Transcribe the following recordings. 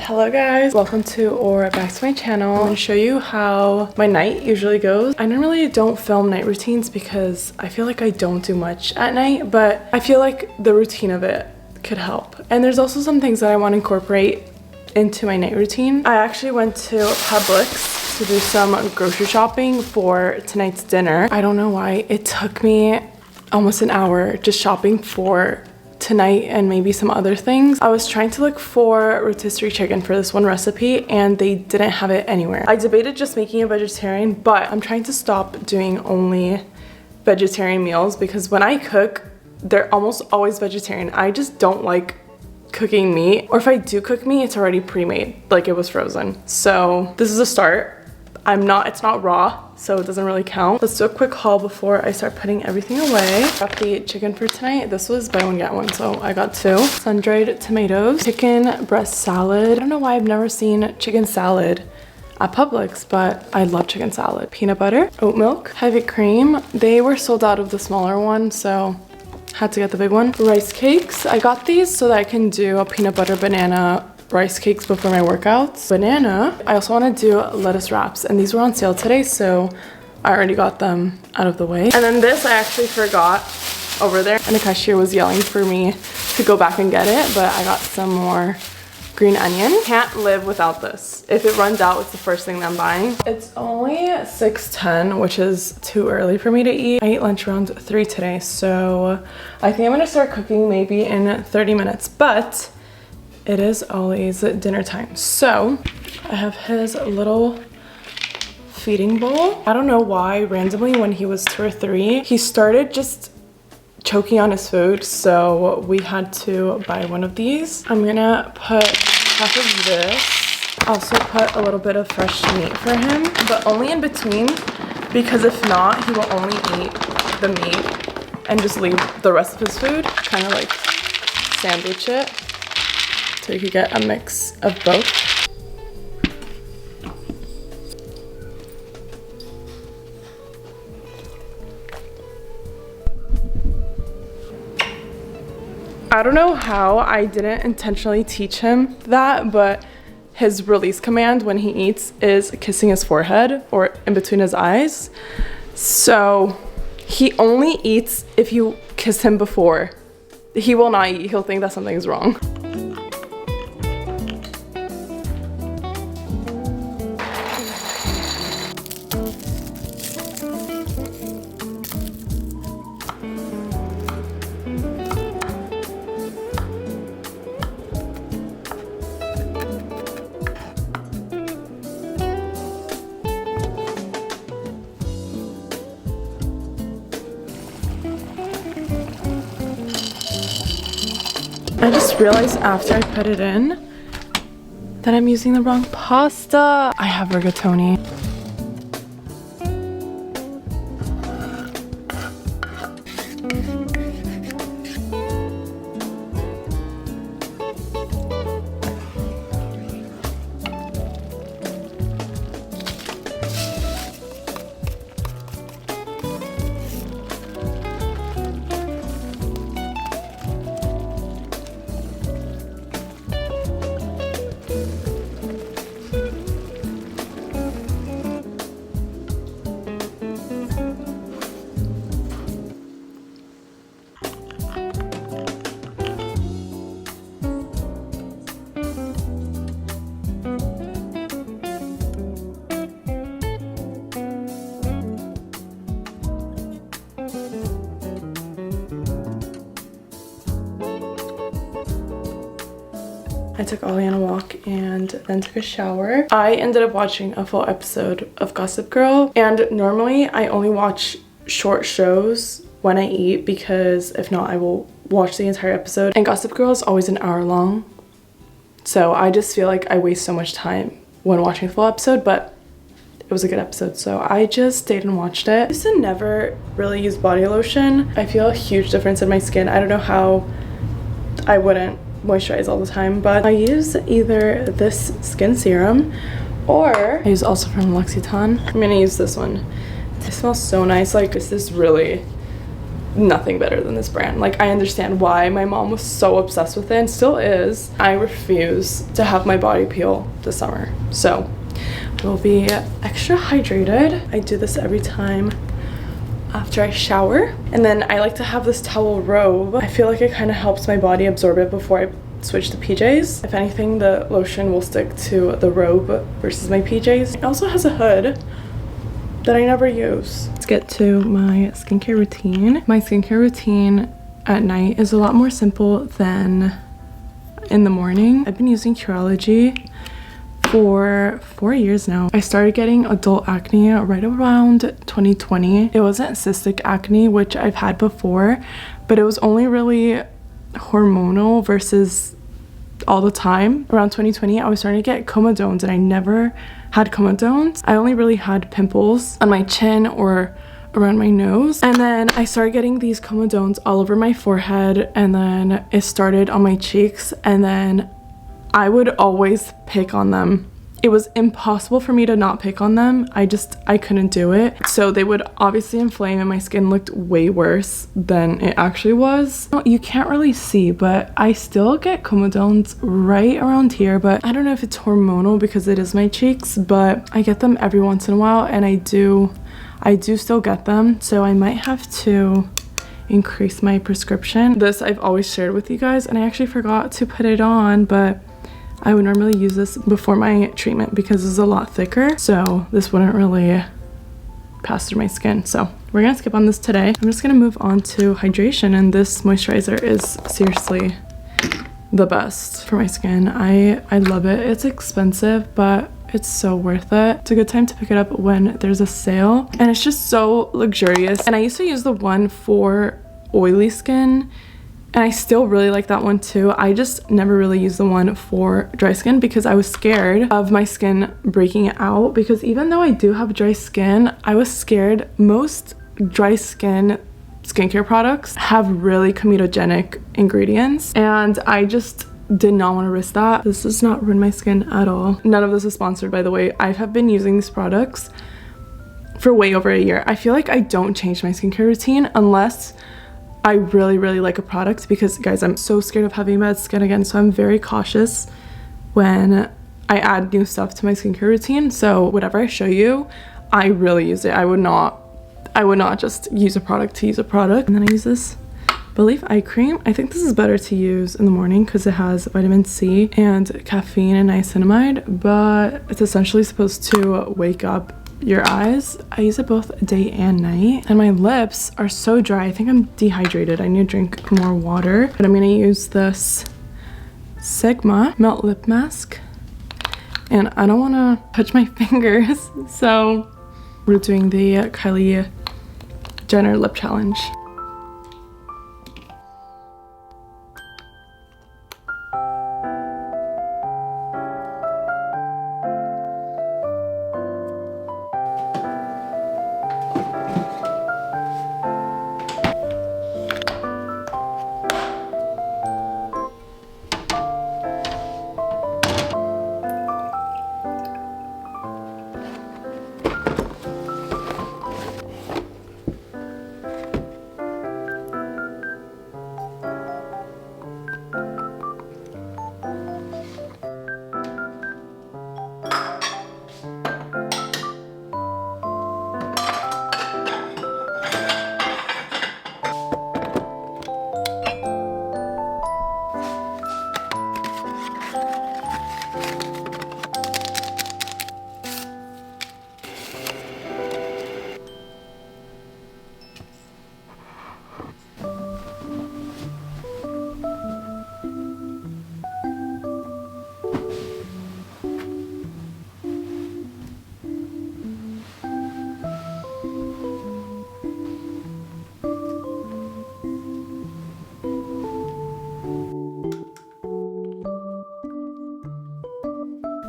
Hello guys, welcome to or back to my channel. I'm going to show you how my night usually goes. I normally don't film night routines because I feel like I don't do much at night, but I feel like the routine of it could help. And there's also some things that I want to incorporate into my night routine. I actually went to Publix to do some grocery shopping for tonight's dinner. I don't know why it took me almost an hour just shopping for tonight and maybe some other things. I was trying to look for rotisserie chicken for this one recipe and they didn't have it anywhere. I debated just making it vegetarian, but I'm trying to stop doing only vegetarian meals because when I cook, they're almost always vegetarian. I just don't like cooking meat, or if I do cook meat, it's already pre-made, like it was frozen. So this is a start. It's not raw, so it doesn't really count. Let's do a quick haul before I start putting everything away. Got the chicken for tonight. This was buy one get one, so I got 2. Sun-dried tomatoes, chicken breast salad. I don't know why I've never seen chicken salad at Publix, but I love chicken salad. Peanut butter, oat milk, heavy cream. They were sold out of the smaller one, so had to get the big one. Rice cakes. I got these so that I can do a peanut butter banana rice cakes before my workouts. Banana. I also want to do lettuce wraps, and these were on sale today, so I already got them out of the way. And then this I actually forgot over there, and the cashier was yelling for me to go back and get it, but I got some more green onion. Can't live without this. If it runs out, it's the first thing that I'm buying. It's only 6:10, which is too early for me to eat. I ate lunch around 3 today, so I think I'm gonna start cooking maybe in 30 minutes, but it is always dinner time. So I have his little feeding bowl. I don't know why randomly when he was 2 or 3, he started just choking on his food, so we had to buy one of these. I'm gonna put half of this. Also put a little bit of fresh meat for him, but only in between, because if not, he will only eat the meat and just leave the rest of his food, kind of like sandwich it. So you could get a mix of both. I don't know how I didn't intentionally teach him that, but his release command when he eats is kissing his forehead or in between his eyes. So he only eats if you kiss him before. He will not eat. He'll think that something's wrong. I just realized after I put it in that I'm using the wrong pasta. I have rigatoni. I took Ollie on a walk and then took a shower. I ended up watching a full episode of Gossip Girl, and normally I only watch short shows when I eat because if not I will watch the entire episode, and Gossip Girl is always an hour long, so I just feel like I waste so much time when watching the full episode, but it was a good episode, so I just stayed and watched it. I used to never really use body lotion. I feel a huge difference in my skin. I don't know how I wouldn't moisturize all the time, but I use either this skin serum or I use also from L'Occitane. I'm gonna use this one. It smells so nice. Like, this is really nothing better than this brand. Like, I understand why my mom was so obsessed with it and still is. I refuse to have my body peel this summer, so I will be extra hydrated. I do this every time after I shower, and then I like to have this towel robe. I feel like it kind of helps my body absorb it before I switch to PJs. If anything, the lotion will stick to the robe versus my PJs. It also has a hood that I never use. Let's get to my skincare routine. My skincare routine at night is a lot more simple than in the morning. I've been using Curology for 4 years now. I started getting adult acne right around 2020. It wasn't cystic acne, which I've had before, but it was only really hormonal versus all the time. Around 2020, I was starting to get comedones, and I never had comedones. I only really had pimples on my chin or around my nose, and then I started getting these comedones all over my forehead, and then it started on my cheeks, and then I would always pick on them. It was impossible for me to not pick on them. I couldn't do it. So they would obviously inflame, and my skin looked way worse than it actually was. You can't really see, but I still get comedones right around here, but I don't know if it's hormonal because it is my cheeks, but I get them every once in a while, and I do still get them. So I might have to increase my prescription. This I've always shared with you guys, and I actually forgot to put it on, but I would normally use this before my treatment because it's a lot thicker, so this wouldn't really pass through my skin. So we're gonna skip on this today. I'm just gonna move on to hydration, and this moisturizer is seriously the best for my skin. I love it. It's expensive, but it's so worth it. It's a good time to pick it up when there's a sale, and it's just so luxurious. And I used to use the one for oily skin, and I still really like that one too. I just never really used the one for dry skin because I was scared of my skin breaking out, because even though I do have dry skin, I was scared. Most dry skin skincare products have really comedogenic ingredients, and I just did not want to risk that. This does not ruin my skin at all. None of this is sponsored, by the way. I have been using these products for way over a year. I feel like I don't change my skincare routine unless I really, really like a product, because guys, I'm so scared of having bad skin again, so I'm very cautious when I add new stuff to my skincare routine. So whatever I show you, I really use it. I would not just use a product to use a product. And then I use this Belief eye cream. I think this is better to use in the morning because it has vitamin C and caffeine and niacinamide, but it's essentially supposed to wake up your eyes. I use it both day and night, and my lips are so dry. I think I'm dehydrated. I need to drink more water, but I'm gonna use this Sigma Melt Lip Mask, and I don't want to touch my fingers, so we're doing the Kylie Jenner lip challenge.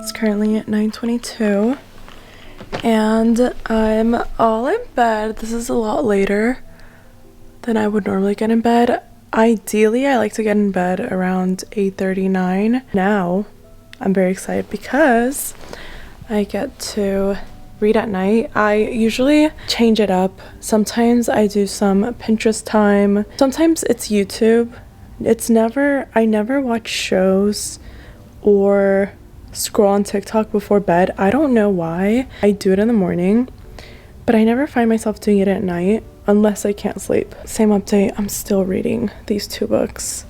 It's currently at 9:22 and I'm all in bed. This is a lot later than I would normally get in bed. Ideally, I like to get in bed around 8:39. Now, I'm very excited because I get to read at night, I usually change it up. Sometimes I do some Pinterest time. Sometimes it's YouTube. I never watch shows or scroll on TikTok before bed. I don't know why. I do it in the morning, but I never find myself doing it at night unless I can't sleep. Same update, I'm still reading these 2 books.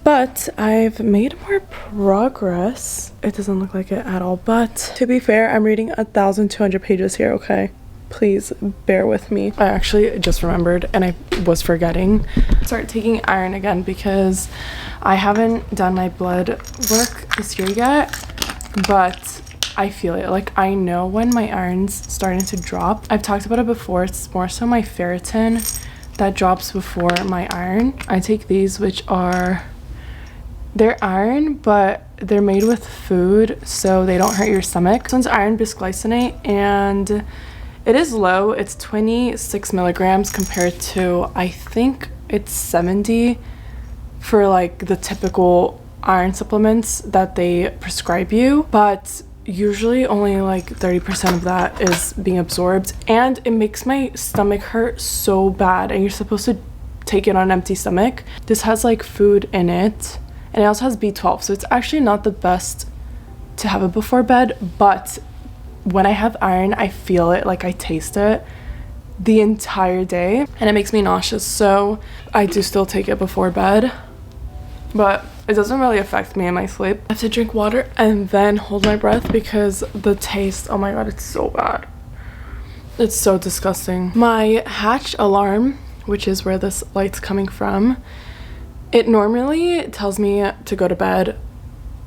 But I've made more progress. It doesn't look like it at all, but to be fair, I'm reading 1,200 pages here, okay? Please bear with me. I actually just remembered and I was forgetting. Start taking iron again because I haven't done my blood work this year yet, but I feel it. Like, I know when my iron's starting to drop. I've talked about it before. It's more so my ferritin that drops before my iron. I take these, which are... they're iron, but they're made with food, so they don't hurt your stomach. This one's iron bisglycinate, and it is low. It's 26 milligrams compared to, I think it's 70 for like the typical iron supplements that they prescribe you. But usually only like 30% of that is being absorbed, and it makes my stomach hurt so bad, and you're supposed to take it on an empty stomach. This has like food in it. And it also has B12, so it's actually not the best to have it before bed, but when I have iron, I feel it, like I taste it the entire day, and it makes me nauseous, so I do still take it before bed, but it doesn't really affect me in my sleep. I have to drink water and then hold my breath because the taste, oh my god, it's so bad. It's so disgusting. My Hatch alarm, which is where this light's coming from, it normally tells me to go to bed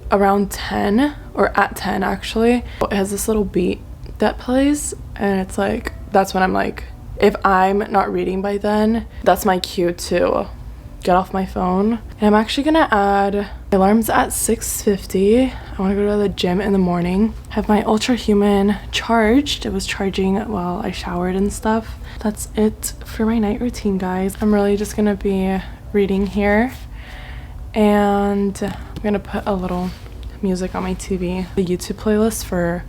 around 10, or at 10 actually. It has this little beat that plays, and it's like, that's when I'm like, if I'm not reading by then, that's my cue to get off my phone. And I'm actually gonna add, my alarm's at 6:50. I wanna go to the gym in the morning. Have my Ultra Human charged. It was charging while I showered and stuff. That's it for my night routine, guys. I'm really just gonna be reading here, and I'm gonna put a little music on my TV. The YouTube playlist for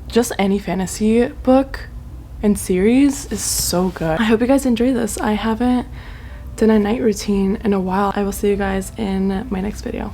just any fantasy book and series is so good. I hope you guys enjoy this. I haven't done a night routine in a while. I will see you guys in my next video.